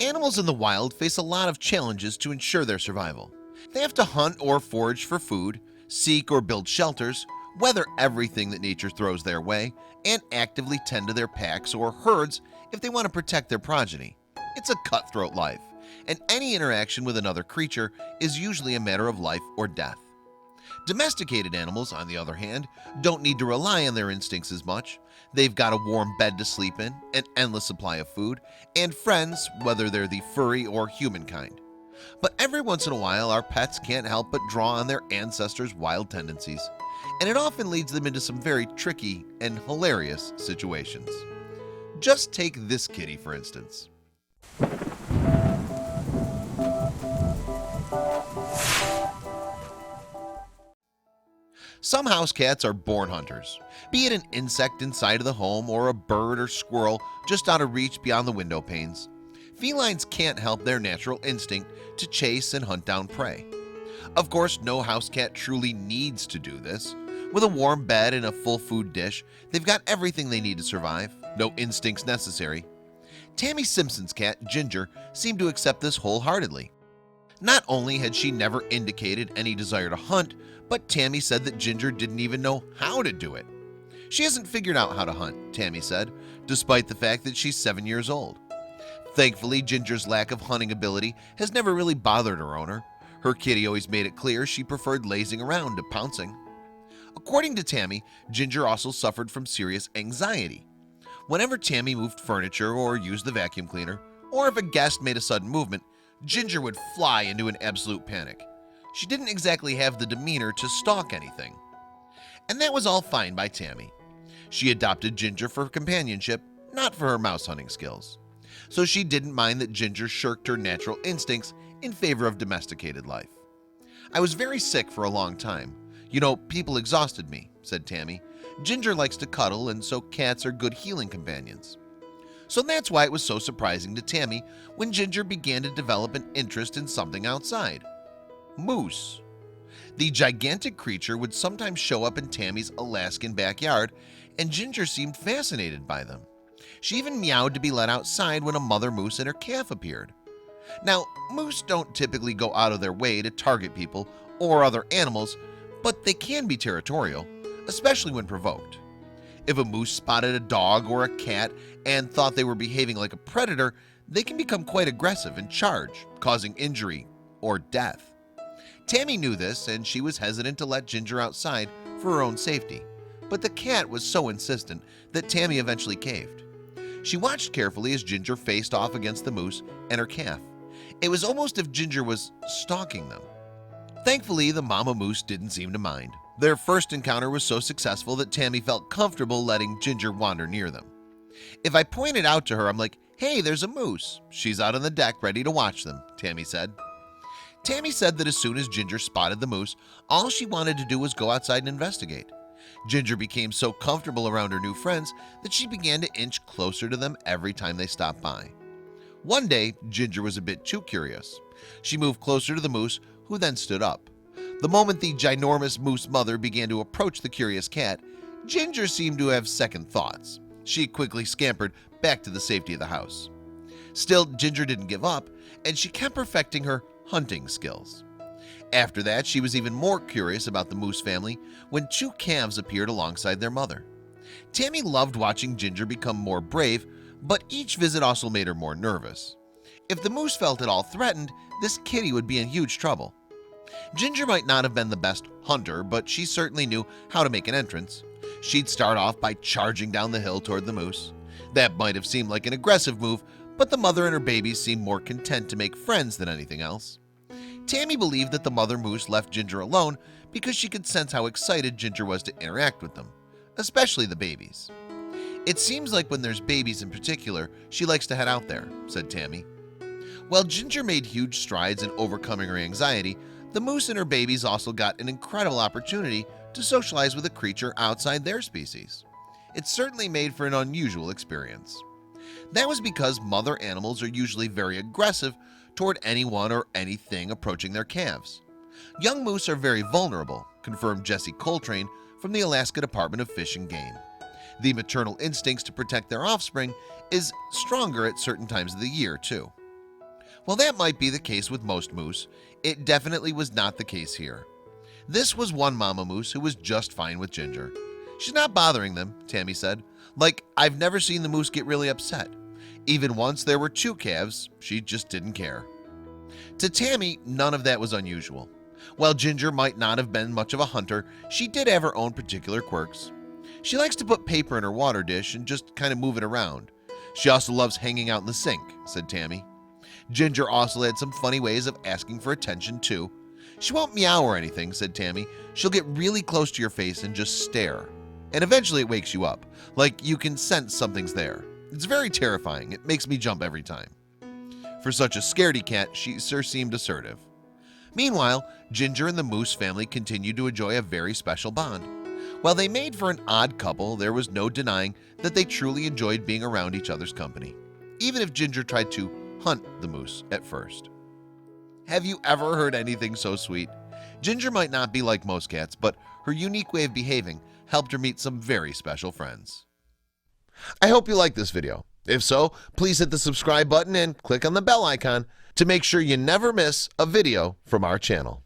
Animals in the wild face a lot of challenges to ensure their survival. They have to hunt or forage for food, seek or build shelters, weather everything that nature throws their way, and actively tend to their packs or herds if they want to protect their progeny. It's a cutthroat life, and any interaction with another creature is usually a matter of life or death. Domesticated animals, on the other hand, don't need to rely on their instincts as much. They've got a warm bed to sleep in, an endless supply of food, and friends, whether they're the furry or human kind. But every once in a while, our pets can't help but draw on their ancestors' wild tendencies, and it often leads them into some very tricky and hilarious situations. Just take this kitty, for instance. Some house cats are born hunters, be it an insect inside of the home or a bird or squirrel just out of reach beyond the window panes. Felines can't help their natural instinct to chase and hunt down prey. Of course, no house cat truly needs to do this. With a warm bed and a full food dish, they've got everything they need to survive, no instincts necessary. Tammy Simpson's cat, Ginger, seemed to accept this wholeheartedly. Not only had she never indicated any desire to hunt, but Tammy said that Ginger didn't even know how to do it. She hasn't figured out how to hunt, Tammy said, despite the fact that she's 7 years old. Thankfully, Ginger's lack of hunting ability has never really bothered her owner. Her kitty always made it clear she preferred lazing around to pouncing. According to Tammy, Ginger also suffered from serious anxiety. Whenever Tammy moved furniture or used the vacuum cleaner, or if a guest made a sudden movement, Ginger would fly into an absolute panic. She didn't exactly have the demeanor to stalk anything. And that was all fine by Tammy. She adopted Ginger for companionship, not for her mouse hunting skills. So she didn't mind that Ginger shirked her natural instincts in favor of domesticated life. I was very sick for a long time. You know, people exhausted me, said Tammy. Ginger likes to cuddle, and so cats are good healing companions. So that's why it was so surprising to Tammy when Ginger began to develop an interest in something outside. Moose. The gigantic creature would sometimes show up in Tammy's Alaskan backyard, and Ginger seemed fascinated by them. She even meowed to be let outside when a mother moose and her calf appeared. Now, moose don't typically go out of their way to target people or other animals, but they can be territorial, especially when provoked. If a moose spotted a dog or a cat and thought they were behaving like a predator, they can become quite aggressive and charge, causing injury or death. Tammy knew this, and she was hesitant to let Ginger outside for her own safety, but the cat was so insistent that Tammy eventually caved. She watched carefully as Ginger faced off against the moose and her calf. It was almost as if Ginger was stalking them. Thankfully, the mama moose didn't seem to mind. Their first encounter was so successful that Tammy felt comfortable letting Ginger wander near them. If I pointed out to her, I'm like, "Hey, there's a moose. She's out on the deck ready to watch them," Tammy said. Tammy said that as soon as Ginger spotted the moose, all she wanted to do was go outside and investigate. Ginger became so comfortable around her new friends that she began to inch closer to them every time they stopped by. One day, Ginger was a bit too curious. She moved closer to the moose, who then stood up. The moment the ginormous moose mother began to approach the curious cat, Ginger seemed to have second thoughts. She quickly scampered back to the safety of the house. Still, Ginger didn't give up, and she kept perfecting her hunting skills. After that, she was even more curious about the moose family when two calves appeared alongside their mother. Tammy loved watching Ginger become more brave, but each visit also made her more nervous. If the moose felt at all threatened, this kitty would be in huge trouble. Ginger might not have been the best hunter, but she certainly knew how to make an entrance. She'd start off by charging down the hill toward the moose. That might have seemed like an aggressive move, but the mother and her babies seemed more content to make friends than anything else. Tammy believed that the mother moose left Ginger alone because she could sense how excited Ginger was to interact with them, especially the babies. "It seems like when there's babies in particular, she likes to head out there," said Tammy. While Ginger made huge strides in overcoming her anxiety, the moose and her babies also got an incredible opportunity to socialize with a creature outside their species. It certainly made for an unusual experience. That was because mother animals are usually very aggressive toward anyone or anything approaching their calves. Young moose are very vulnerable, confirmed Jesse Coltrane from the Alaska Department of Fish and Game. The maternal instincts to protect their offspring is stronger at certain times of the year, too. While that might be the case with most moose, it definitely was not the case here. This was one mama moose who was just fine with Ginger. She's not bothering them, Tammy said. Like, I've never seen the moose get really upset. Even once there were 2 calves, she just didn't care. To Tammy, none of that was unusual. While Ginger might not have been much of a hunter, she did have her own particular quirks. She likes to put paper in her water dish and just kind of move it around. She also loves hanging out in the sink, said Tammy. Ginger also had some funny ways of asking for attention too. She won't meow or anything, said Tammy. She'll get really close to your face and just stare. And eventually it wakes you up, like you can sense something's there. It's very terrifying. It makes me jump every time. For such a scaredy cat, she sure seemed assertive. Meanwhile, Ginger and the moose family continued to enjoy a very special bond. While they made for an odd couple, there was no denying that they truly enjoyed being around each other's company, even if Ginger tried to hunt the moose at first. Have you ever heard anything so sweet? Ginger might not be like most cats, but her unique way of behaving helped her meet some very special friends. I hope you liked this video. If so, please hit the subscribe button and click on the bell icon to make sure you never miss a video from our channel.